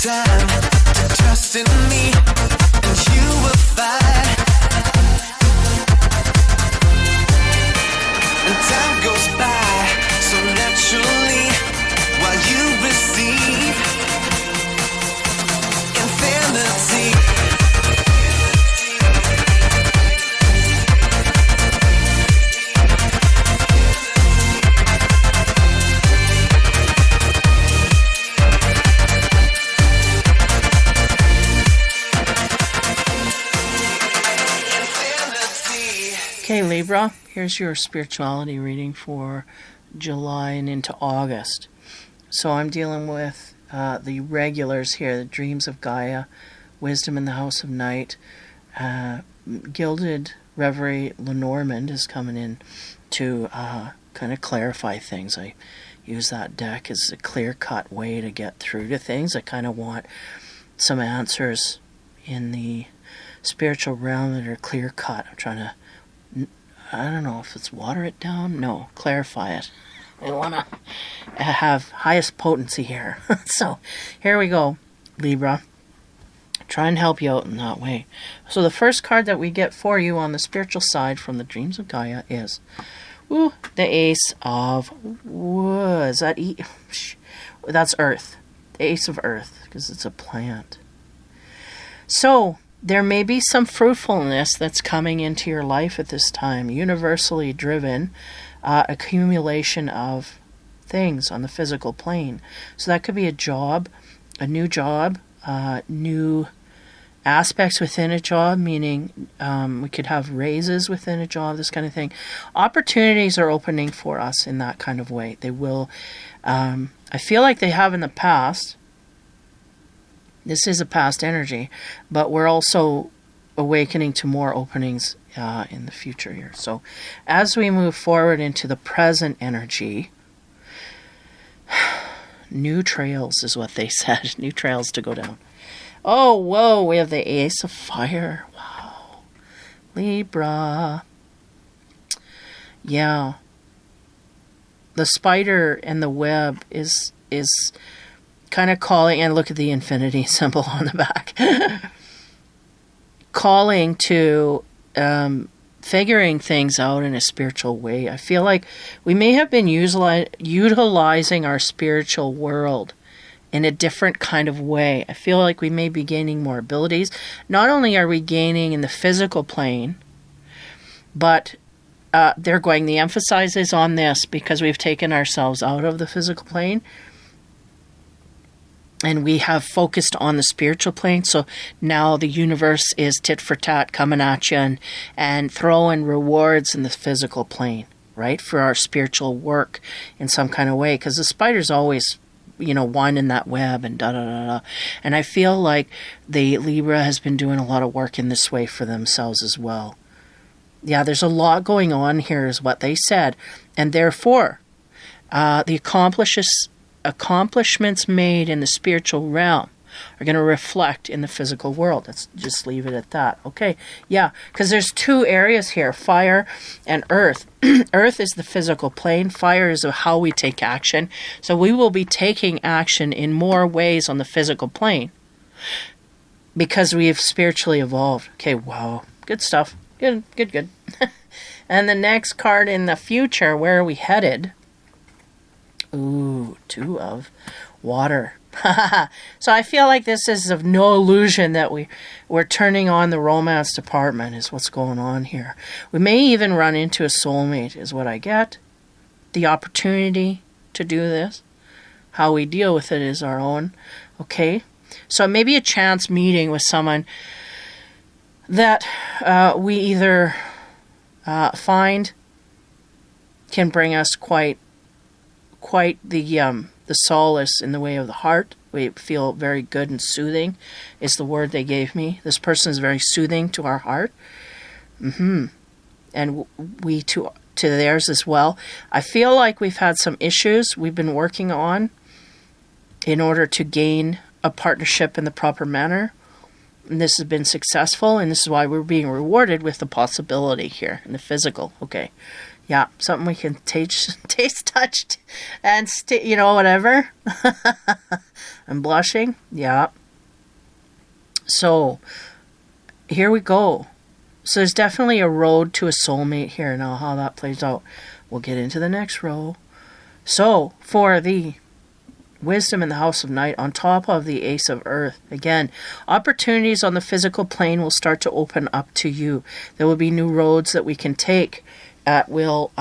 time to trust in me, and you will find. And time goes by so naturally while you receive infinity. Okay, Libra, here's your spirituality reading for July and into August. So I'm dealing with the regulars here, the dreams of Gaia, wisdom in the house of night. Gilded Reverie Lenormand is coming in to kind of clarify things. I use that deck as a clear-cut way to get through to things. I kind of want some answers in the spiritual realm that are clear-cut. I'm trying to, I don't know if it's water it down. No, clarify it. I want to have highest potency here. So here we go, Libra. Try and help you out in that way. So the first card that we get for you on the spiritual side from the Dreams of Gaia is the Ace of Wood. Is that that's Earth. The Ace of Earth, because it's a plant. So there may be some fruitfulness that's coming into your life at this time, universally driven accumulation of things on the physical plane. So that could be a job, a new job, new aspects within a job, meaning we could have raises within a job, this kind of thing. Opportunities are opening for us in that kind of way. They will, I feel like they have in the past. This is a past energy, but we're also awakening to more openings in the future here. So as we move forward into the present energy, new trails is what they said. New trails to go down. Oh, whoa, we have the Ace of Fire. Wow. Libra. Yeah. The spider and the web is kind of calling, and look at the infinity symbol on the back, calling to figuring things out in a spiritual way. I feel like we may have been utilizing our spiritual world in a different kind of way. I feel like we may be gaining more abilities. Not only are we gaining in the physical plane, but the emphasis is on this because we've taken ourselves out of the physical plane and we have focused on the spiritual plane. So now the universe is tit for tat coming at you and throwing rewards in the physical plane, right? For our spiritual work in some kind of way. Because the spider's always, winding that web and da-da-da-da. And I feel like the Libra has been doing a lot of work in this way for themselves as well. Yeah, there's a lot going on here is what they said. And therefore, the accomplishments made in the spiritual realm are going to reflect in the physical world. Let's just leave it at that. Okay, yeah, because there's two areas here, fire and earth. Earth is the physical plane. Fire is how we take action. So we will be taking action in more ways on the physical plane because we have spiritually evolved. Okay, wow, good stuff. Good. And the next card in the future, where are we headed? Ooh, 2 of water. So I feel like this is of no illusion that we're turning on the romance department is what's going on here. We may even run into a soulmate is what I get. The opportunity to do this. How we deal with it is our own. Okay? So maybe a chance meeting with someone that we either find can bring us quite the solace in the way of the heart. We feel very good and soothing is the word they gave me. This person is very soothing to our heart. And we to theirs as well. I feel like we've had some issues we've been working on in order to gain a partnership in the proper manner. And this has been successful, and this is why we're being rewarded with the possibility here in the physical. Okay. Yeah, something we can taste, touch, and whatever. I'm blushing. Yeah. So, here we go. So there's definitely a road to a soulmate here. Now, how that plays out, we'll get into the next row. So, for the Wisdom in the House of Night, on top of the Ace of Earth, again, opportunities on the physical plane will start to open up to you. There will be new roads that we can take that will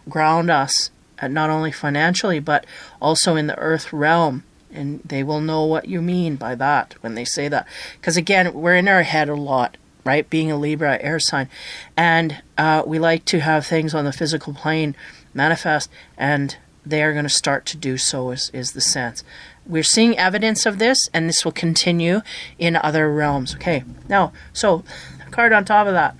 ground us, not only financially, but also in the Earth realm. And they will know what you mean by that when they say that. Because again, we're in our head a lot, right? Being a Libra air sign. And we like to have things on the physical plane manifest, and they are going to start to do so, is the sense. We're seeing evidence of this, and this will continue in other realms. Okay, now, so, card on top of that.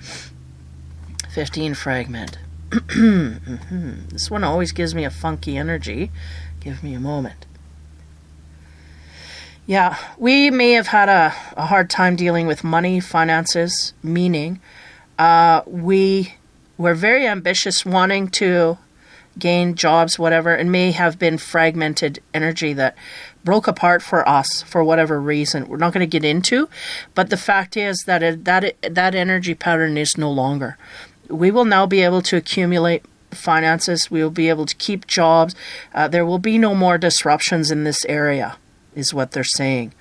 15 fragment. This one always gives me a funky energy. Give me a moment. Yeah, we may have had a hard time dealing with money, finances, meaning we were very ambitious, wanting to gain jobs, whatever, and may have been fragmented energy that broke apart for us for whatever reason. We're not going to get into, but the fact is that that energy pattern is no longer. We will now be able to accumulate finances. We will be able to keep jobs. There will be no more disruptions in this area, is what they're saying.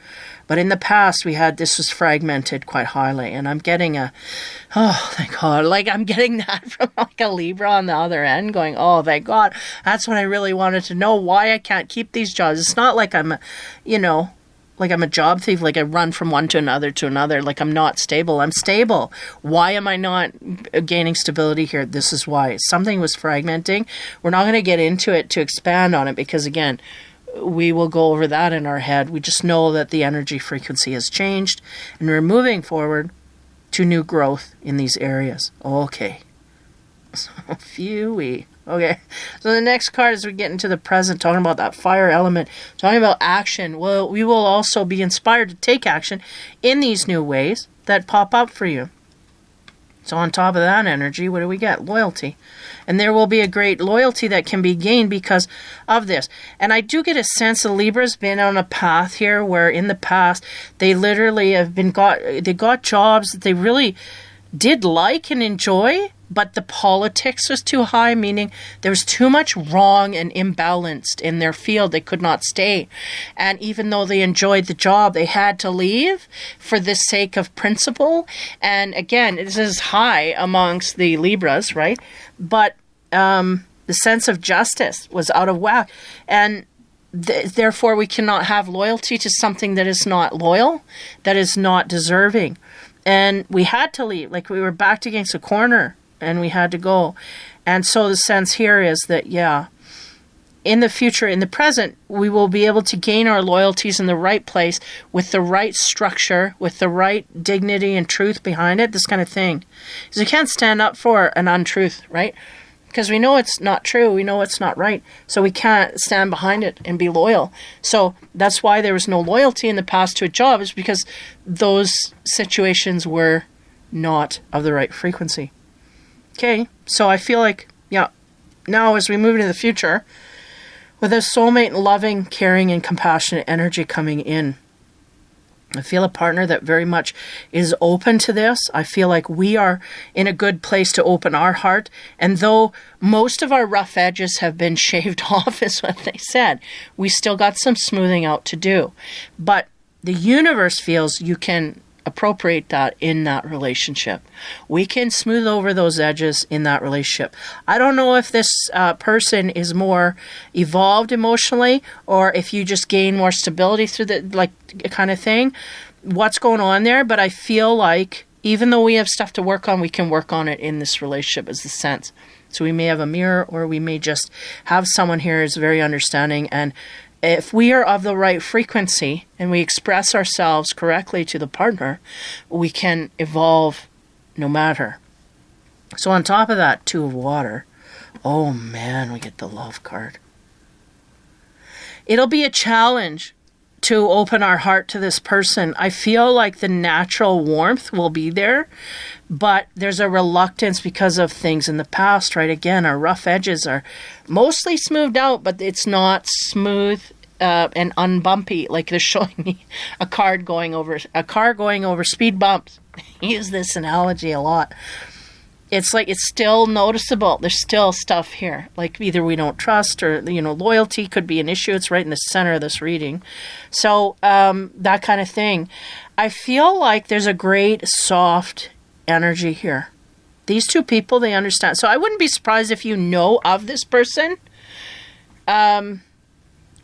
But in the past, this was fragmented quite highly. And I'm getting oh, thank God. Like, I'm getting that from like a Libra on the other end going, oh, thank God. That's what I really wanted to know, why I can't keep these jobs. It's not like I'm, like I'm a job thief, like I run from one to another, like I'm not stable. I'm stable. Why am I not gaining stability here? This is why. Something was fragmenting. We're not going to get into it to expand on it because, again, we will go over that in our head. We just know that the energy frequency has changed and we're moving forward to new growth in these areas. Okay. So, phew-wee. Okay. So the next card, as we get into the present, talking about that fire element, talking about action. Well, we will also be inspired to take action in these new ways that pop up for you. So on top of that energy, what do we get? Loyalty. And there will be a great loyalty that can be gained because of this. And I do get a sense that Libra's been on a path here where in the past they literally have got jobs that they really did like and enjoy, but the politics was too high, meaning there was too much wrong and imbalanced in their field. They could not stay. And even though they enjoyed the job, they had to leave for the sake of principle. And again, this is high amongst the Libras, right? But the sense of justice was out of whack. And therefore, we cannot have loyalty to something that is not loyal, that is not deserving. And we had to leave, like we were backed against a corner and we had to go. And so the sense here is that, yeah, in the future, in the present, we will be able to gain our loyalties in the right place with the right structure, with the right dignity and truth behind it, this kind of thing. Because we can't stand up for an untruth, right? Because we know it's not true, we know it's not right, so we can't stand behind it and be loyal. So that's why there was no loyalty in the past to a job, is because those situations were not of the right frequency. Okay, so I feel like, yeah, now as we move into the future, with a soulmate, loving, caring, and compassionate energy coming in, I feel a partner that very much is open to this. I feel like we are in a good place to open our heart. And though most of our rough edges have been shaved off, is what they said, we still got some smoothing out to do. But the universe feels you can appropriate that in that relationship. We can smooth over those edges in that relationship. I don't know if this person is more evolved emotionally or if you just gain more stability through the kind of thing. What's going on there? But I feel like even though we have stuff to work on, we can work on it in this relationship, is the sense. So we may have a mirror, or we may just have someone here who's very understanding. And if we are of the right frequency and we express ourselves correctly to the partner, we can evolve no matter. So on top of that, Two of Water, oh man, we get the Love card. It'll be a challenge to open our heart to this person. I feel like the natural warmth will be there, but there's a reluctance because of things in the past, right? Again, our rough edges are mostly smoothed out, but it's not smooth and unbumpy. Like they're showing me a car going over speed bumps. I use this analogy a lot. It's like it's still noticeable. There's still stuff here. Like either we don't trust or, loyalty could be an issue. It's right in the center of this reading. So that kind of thing. I feel like there's a great soft energy here. These two people, they understand. So I wouldn't be surprised if you know of this person.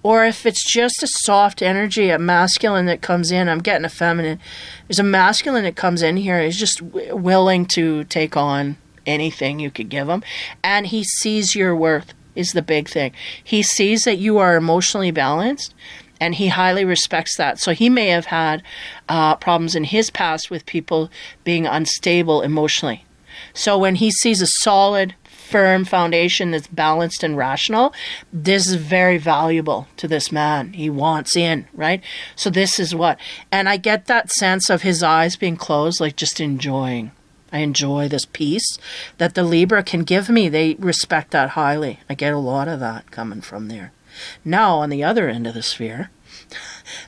Or if it's just a soft energy, a masculine that comes in. I'm getting a feminine. There's a masculine that comes in here. He's just willing to take on anything you could give him. And he sees your worth is the big thing. He sees that you are emotionally balanced, and he highly respects that. So he may have had problems in his past with people being unstable emotionally. So when he sees a solid, firm foundation that's balanced and rational, this is very valuable to this man. He wants in, right? So this is what, and I get that sense of his eyes being closed, like just enjoying. I enjoy this peace that the Libra can give me. They respect that highly. I get a lot of that coming from there. Now, on the other end of the sphere,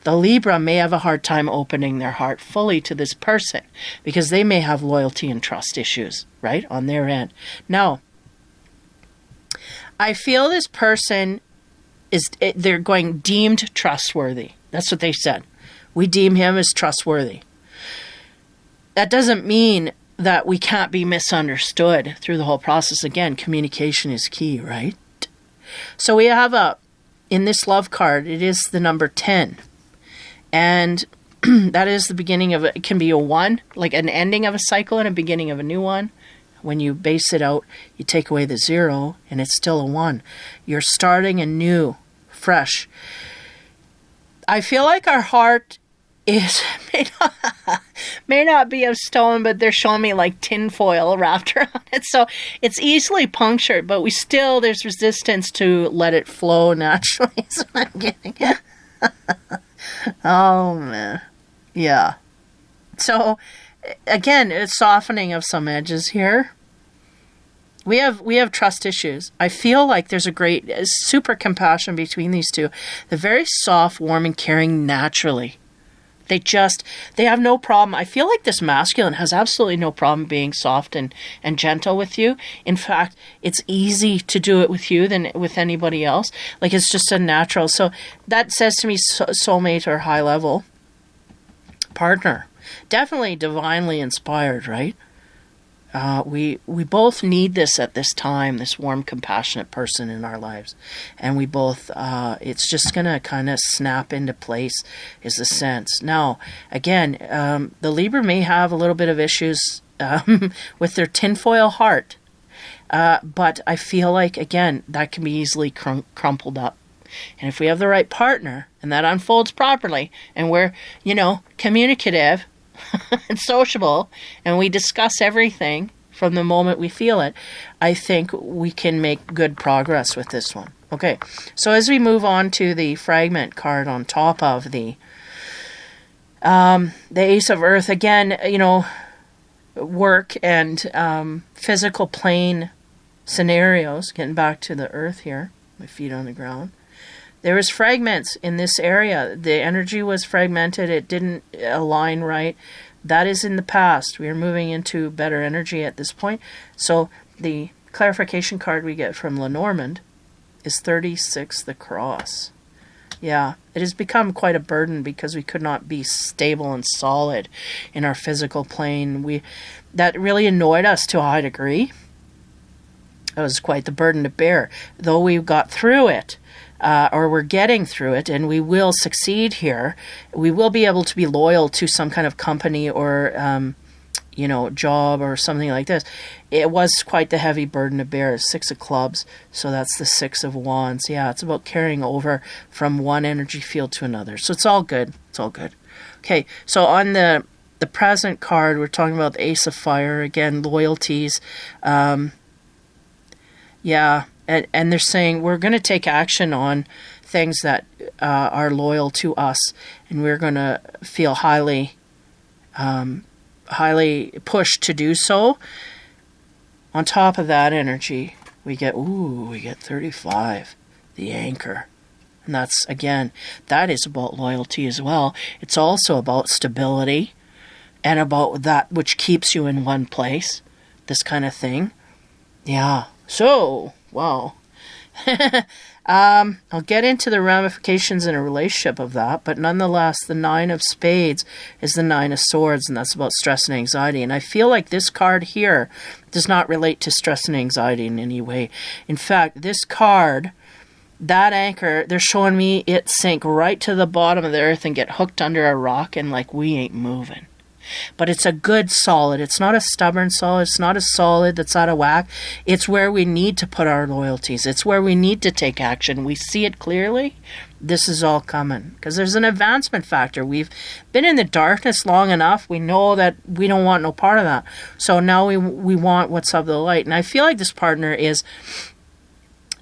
the Libra may have a hard time opening their heart fully to this person because they may have loyalty and trust issues, right, on their end. Now, I feel this person they're going deemed trustworthy. That's what they said. We deem him as trustworthy. That doesn't mean that we can't be misunderstood through the whole process. Again, communication is key, right? So we have in this love card, it is the number 10. And that is the beginning of it can be a 1, like an ending of a cycle and a beginning of a new one. When you base it out, you take away the 0 and it's still a 1. You're starting anew, fresh. I feel like our heart may not be of stone, but they're showing me like tin foil wrapped around it. So it's easily punctured, but there's resistance to let it flow naturally. Is what I'm getting. Oh, man. Yeah. So, again, it's softening of some edges here. We have trust issues. I feel like there's a great, super compassion between these two. They're very soft, warm, and caring naturally. They have no problem. I feel like this masculine has absolutely no problem being soft and gentle with you. In fact, it's easy to do it with you than with anybody else. Like, it's just a natural. So that says to me soulmate or high level partner. Definitely divinely inspired, right? We both need this at this time, this warm, compassionate person in our lives. And we both, it's just going to kind of snap into place is the sense. Now, again, the Libra may have a little bit of issues with their tinfoil heart. But I feel like, again, that can be easily crumpled up. And if we have the right partner and that unfolds properly and we're, communicative and sociable, and we discuss everything from the moment we feel it, I think we can make good progress with this one. Okay, so as we move on to the fragment card on top of the Ace of Earth, again, work and physical plane scenarios, getting back to the Earth here, my feet on the ground. There was fragments in this area. The energy was fragmented. It didn't align right. That is in the past. We are moving into better energy at this point. So the clarification card we get from Lenormand is 36, the Cross. Yeah, it has become quite a burden because we could not be stable and solid in our physical plane. That really annoyed us to a high degree. It was quite the burden to bear. Though we got through it, or we're getting through it, and we will succeed here. We will be able to be loyal to some kind of company or, job or something like this. It was quite the heavy burden to bear. 6 of clubs, so that's the 6 of wands. Yeah, it's about carrying over from one energy field to another. So it's all good. It's all good. Okay, so on the present card, we're talking about the Ace of Fire. Again, loyalties. Yeah, and they're saying we're going to take action on things that are loyal to us, and we're going to feel highly pushed to do so. On top of that energy, we get 35, the anchor. And that's, again, that is about loyalty as well. It's also about stability and about that which keeps you in one place, this kind of thing. Yeah. So, wow. I'll get into the ramifications in a relationship of that, but nonetheless, the 9 of Spades is the 9 of Swords, and that's about stress and anxiety. And I feel like this card here does not relate to stress and anxiety in any way. In fact, this card, that anchor, they're showing me it sink right to the bottom of the earth and get hooked under a rock, and like, we ain't moving. But it's a good solid. It's not a stubborn solid. It's not a solid that's out of whack. It's where we need to put our loyalties. It's where we need to take action. We see it clearly. This is all coming because there's an advancement factor. We've been in the darkness long enough. We know that we don't want no part of that. So now we want what's of the light. And I feel like this partner is...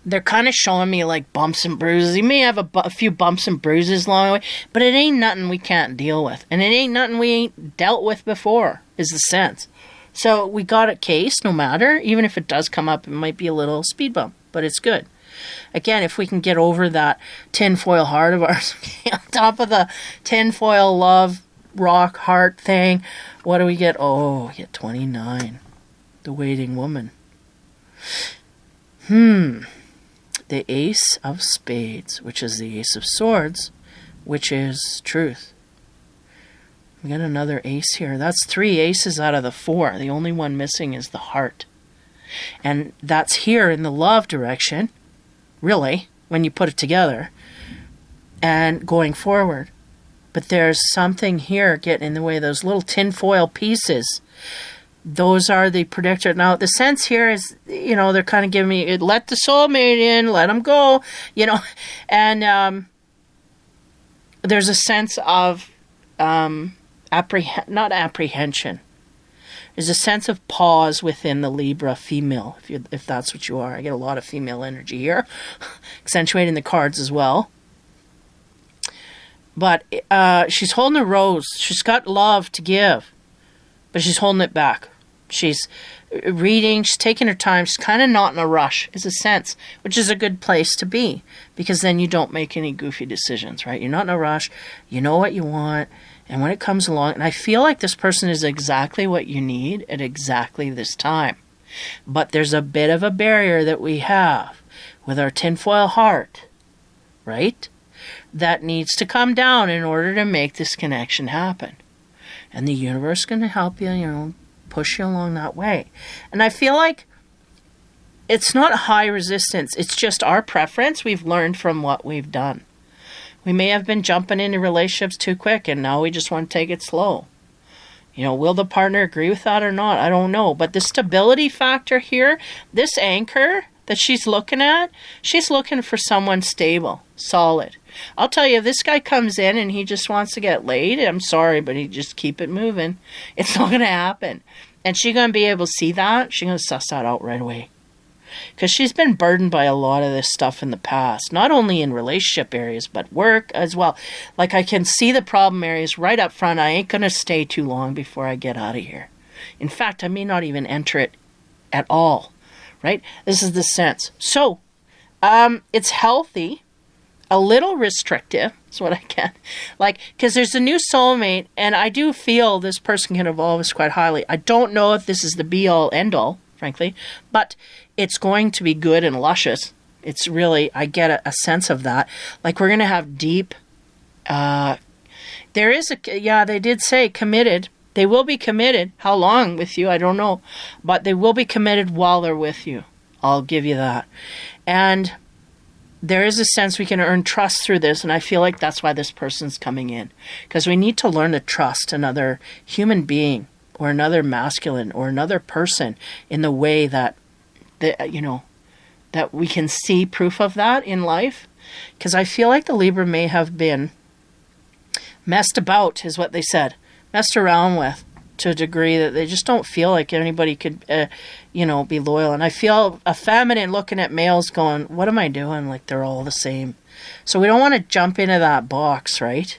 They're kind of showing me like bumps and bruises. You may have a few bumps and bruises along the way, but it ain't nothing we can't deal with. And it ain't nothing we ain't dealt with before, is the sense. So we got it cased no matter. Even if it does come up, it might be a little speed bump, but it's good. Again, if we can get over that tinfoil heart of ours, on top of the tinfoil love rock heart thing, what do we get? Oh, we get 29. The waiting woman. The Ace of Spades, which is the Ace of Swords, which is truth. We got another ace here. That's 3 aces out of the 4. The only one missing is the heart. And that's here in the love direction, really, when you put it together, and going forward. But there's something here getting in the way. Those little tinfoil pieces, those are the predictor. Now, the sense here is, they're kind of giving me, let the soulmate in, let them go, and there's a sense of not apprehension. There's a sense of pause within the Libra female, if that's what you are. I get a lot of female energy here, accentuating the cards as well. But she's holding a rose. She's got love to give, but she's holding it back. She's reading, she's taking her time, she's kind of not in a rush, is a sense, which is a good place to be, because then you don't make any goofy decisions, right? You're not in a rush, you know what you want, and when it comes along, and I feel like this person is exactly what you need at exactly this time. But there's a bit of a barrier that we have with our tinfoil heart, right? That needs to come down in order to make this connection happen. And the universe is going to help you, push you along that way. And I feel like it's not high resistance. It's just our preference. We've learned from what we've done. We may have been jumping into relationships too quick, and now we just want to take it slow. Will the partner agree with that or not? I don't know. But the stability factor here, this anchor that she's looking at, she's looking for someone stable, solid. I'll tell you, if this guy comes in and he just wants to get laid, I'm sorry, but he just keep it moving. It's not going to happen. And she's going to be able to see that. She's going to suss that out right away. Because she's been burdened by a lot of this stuff in the past. Not only in relationship areas, but work as well. Like, I can see the problem areas right up front. I ain't going to stay too long before I get out of here. In fact, I may not even enter it at all. Right? This is the sense. So, it's healthy. A little restrictive is what I get. Because there's a new soulmate, and I do feel this person can evolve us quite highly. I don't know if this is the be-all, end-all, frankly, but it's going to be good and luscious. It's really, I get a sense of that. We're going to have deep, there is they did say committed. They will be committed. How long with you, I don't know. But they will be committed while they're with you. I'll give you that. And there is a sense we can earn trust through this, and I feel like that's why this person's coming in. Because we need to learn to trust another human being or another masculine or another person in the way that we can see proof of that in life. Because I feel like the Libra may have been messed about, is what they said. Messed around with to a degree that they just don't feel like anybody could, be loyal. And I feel a feminine looking at males going, what am I doing? Like they're all the same. So we don't want to jump into that box, right?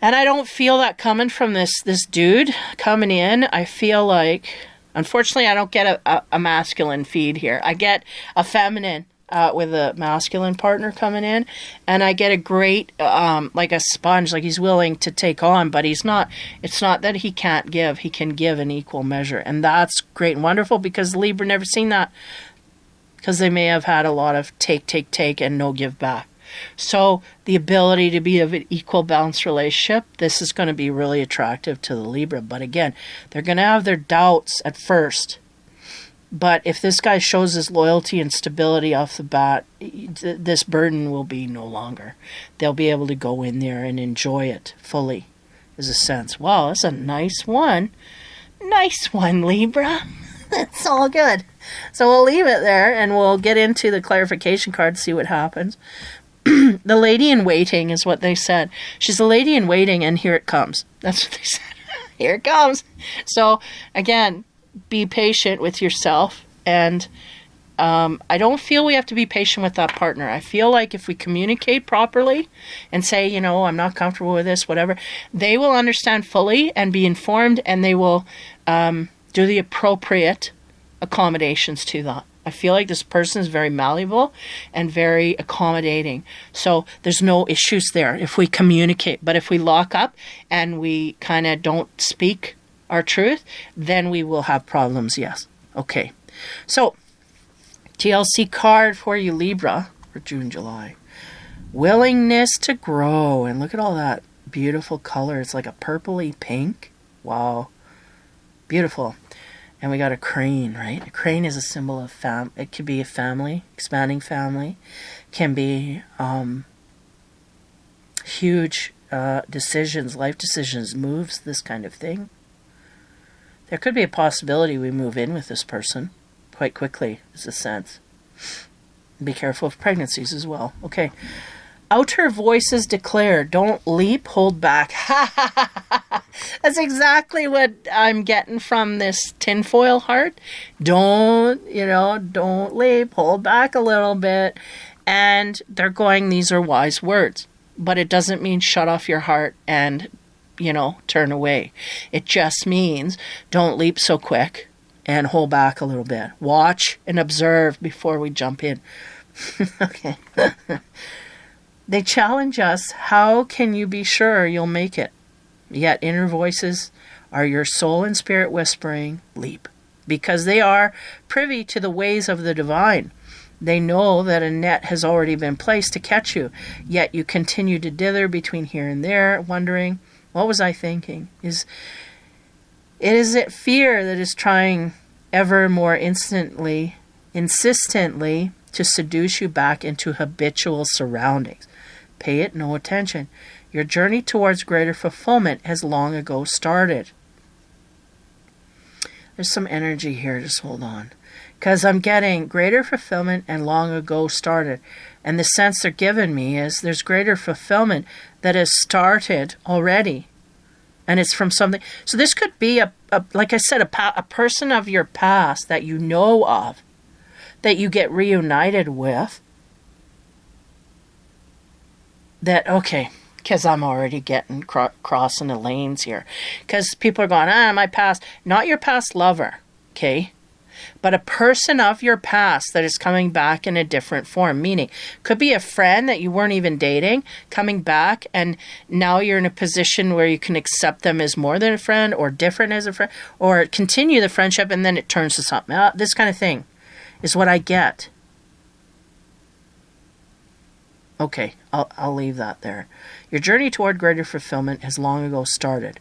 And I don't feel that coming from this dude coming in. I feel like, unfortunately, I don't get a masculine feed here. I get a feminine with a masculine partner coming in, and I get a great, like a sponge, like he's willing to take on, but it's not that he can't give. He can give in equal measure, and that's great and wonderful, because Libra never seen that, because they may have had a lot of take, and no give back. So the ability to be of an equal balanced relationship, this is going to be really attractive to the Libra. But again, they're going to have their doubts at first. But if this guy shows his loyalty and stability off the bat, this burden will be no longer. They'll be able to go in there and enjoy it fully, is a sense. Wow, that's a nice one. Nice one, Libra. It's all good. So we'll leave it there, and we'll get into the clarification card, see what happens. The lady in waiting is what they said. She's a lady in waiting, and here it comes. That's what they said. Here it comes. So, again, be patient with yourself, and I don't feel we have to be patient with that partner. I feel like if we communicate properly and say, I'm not comfortable with this, whatever, they will understand fully and be informed, and they will do the appropriate accommodations to that. I feel like this person is very malleable and very accommodating. So there's no issues there if we communicate. But if we lock up and we kind of don't speak our truth, then we will have problems, yes. Okay. So, TLC card for you, Libra, for June, July. Willingness to grow. And look at all that beautiful color. It's like a purpley pink. Wow. Beautiful. And we got a crane, right? A crane is a symbol of it could be a family, expanding family. Can be huge decisions, life decisions, moves, this kind of thing. There could be a possibility we move in with this person quite quickly, is a sense. Be careful of pregnancies as well. Okay. Outer voices declare, don't leap, hold back. That's exactly what I'm getting from this tinfoil heart. Don't leap, hold back a little bit. And they're going, these are wise words. But it doesn't mean shut off your heart and, turn away. It just means don't leap so quick and hold back a little bit. Watch and observe before we jump in. Okay. They challenge us, how can you be sure you'll make it? Yet inner voices are your soul and spirit whispering, leap. Because they are privy to the ways of the divine. They know that a net has already been placed to catch you. Yet you continue to dither between here and there, wondering, what was I thinking? Is it fear that is trying ever more insistently to seduce you back into habitual surroundings? Pay it no attention. Your journey towards greater fulfillment has long ago started. There's some energy here. Just hold on. Because I'm getting greater fulfillment and long ago started. And the sense they're giving me is there's greater fulfillment that has started already. And it's from something. So this could be, like I said, a person of your past that you know of, that you get reunited with. That, okay, because I'm already getting crossing the lanes here. Because people are going, my past. Not your past lover, okay? But a person of your past that is coming back in a different form. Meaning, could be a friend that you weren't even dating, coming back, and now you're in a position where you can accept them as more than a friend, or different as a friend, or continue the friendship, and then it turns to something. This kind of thing is what I get. Okay, I'll leave that there. Your journey toward greater fulfillment has long ago started.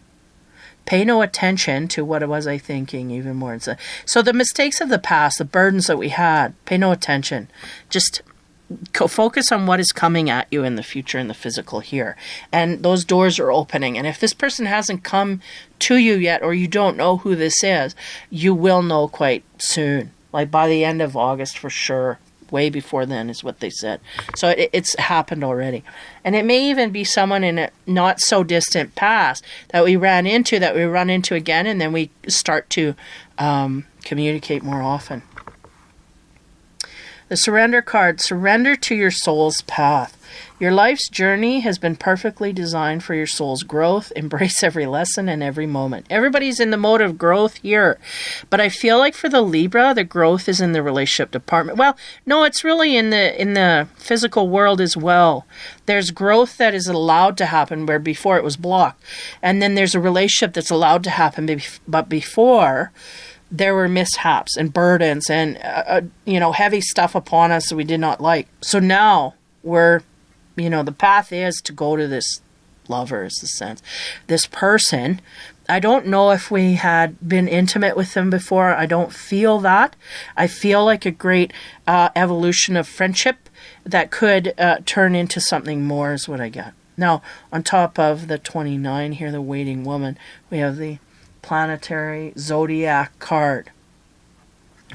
Pay no attention to what was I thinking even more. So the mistakes of the past, the burdens that we had, pay no attention. Just focus on what is coming at you in the future, in the physical here. And those doors are opening. And if this person hasn't come to you yet, or you don't know who this is, you will know quite soon. Like by the end of August for sure. way before then, is what they said. So it's happened already. And it may even be someone in a not so distant past that we run into again, and then we start to communicate more often. The surrender card, surrender to your soul's path. Your life's journey has been perfectly designed for your soul's growth. Embrace every lesson and every moment. Everybody's in the mode of growth here. But I feel like for the Libra, the growth is in the relationship department. Well, no, it's really in the physical world as well. There's growth that is allowed to happen where before it was blocked. And then there's a relationship that's allowed to happen, but before there were mishaps and burdens and heavy stuff upon us that we did not like. So now we're, the path is to go to this lover, is the sense. This person, I don't know if we had been intimate with them before. I don't feel that. I feel like a great evolution of friendship that could turn into something more is what I get. Now, on top of the 29 here, the waiting woman, we have the planetary zodiac card.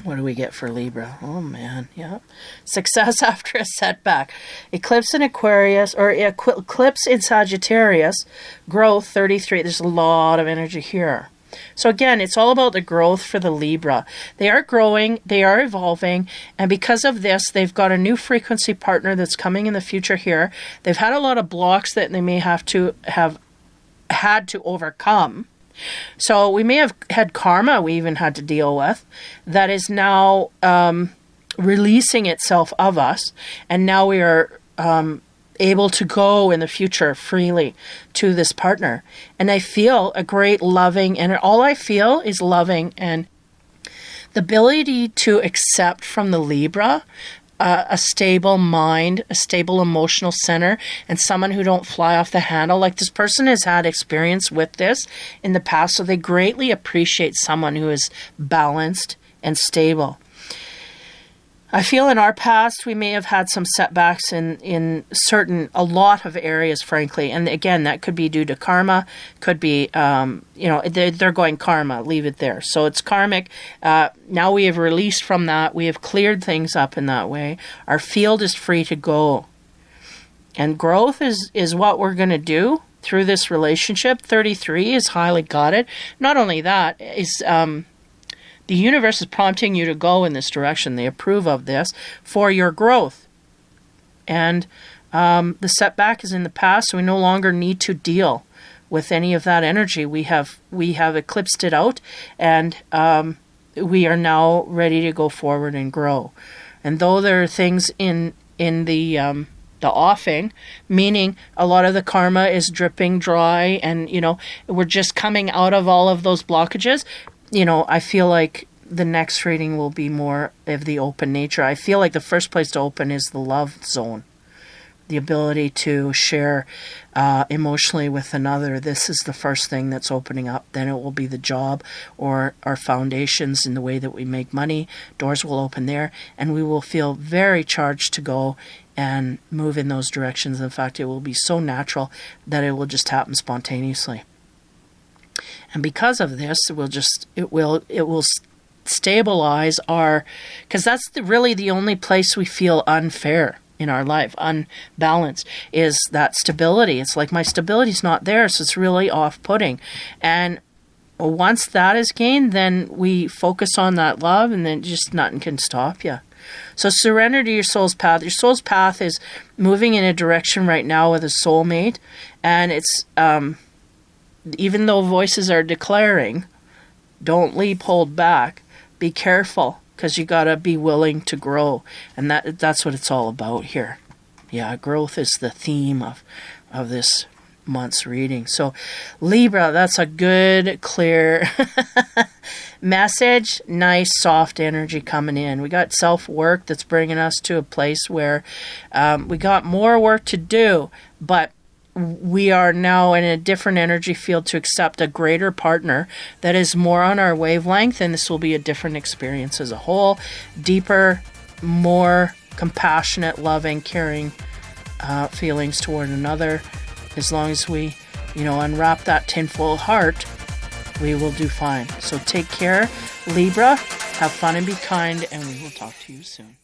What do we get for Libra? Oh man, yeah. Success after a setback. Eclipse in Aquarius, or eclipse in Sagittarius. Growth 33. There's a lot of energy here. So again, it's all about the growth for the Libra. They are growing, they are evolving, and because of this, they've got a new frequency partner that's coming in the future here. They've had a lot of blocks that they may have had to overcome. So we may have had karma we even had to deal with that is now releasing itself of us. And now we are able to go in the future freely to this partner. And I feel a great loving, and all I feel is loving, and the ability to accept from the Libra a stable mind, a stable emotional center, and someone who don't fly off the handle. Like, this person has had experience with this in the past, so they greatly appreciate someone who is balanced and stable. I feel in our past we may have had some setbacks in a lot of areas, frankly. And again, that could be due to karma, could be, they're going karma, leave it there. So it's karmic. Now we have released from that. We have cleared things up in that way. Our field is free to go. And growth is what we're going to do through this relationship. 33 is highly guided. Not only that, is the universe is prompting you to go in this direction. They approve of this for your growth. And the setback is in the past, so we no longer need to deal with any of that energy. We have eclipsed it out, and we are now ready to go forward and grow. And though there are things in the offing, meaning a lot of the karma is dripping dry, and we're just coming out of all of those blockages. I feel like the next reading will be more of the open nature. I feel like the first place to open is the love zone. The ability to share emotionally with another. This is the first thing that's opening up. Then it will be the job or our foundations in the way that we make money. Doors will open there, and we will feel very charged to go and move in those directions. In fact, it will be so natural that it will just happen spontaneously. And because of this, it will stabilize because that's really the only place we feel unfair in our life, unbalanced, is that stability. It's like my stability's not there, so it's really off-putting. And once that is gained, then we focus on that love, and then just nothing can stop you. So surrender to your soul's path. Your soul's path is moving in a direction right now with a soulmate, and it's even though voices are declaring, don't leap, hold back, be careful, because you got to be willing to grow. And that's what it's all about here. Yeah, growth is the theme of this month's reading. So Libra, that's a good, clear message. Nice, soft energy coming in. We got self-work that's bringing us to a place where we got more work to do, but we are now in a different energy field to accept a greater partner that is more on our wavelength, and this will be a different experience as a whole. Deeper, more compassionate, loving, caring feelings toward another. As long as we, unwrap that tinfoil heart, we will do fine. So take care, Libra. Have fun and be kind, and we will talk to you soon.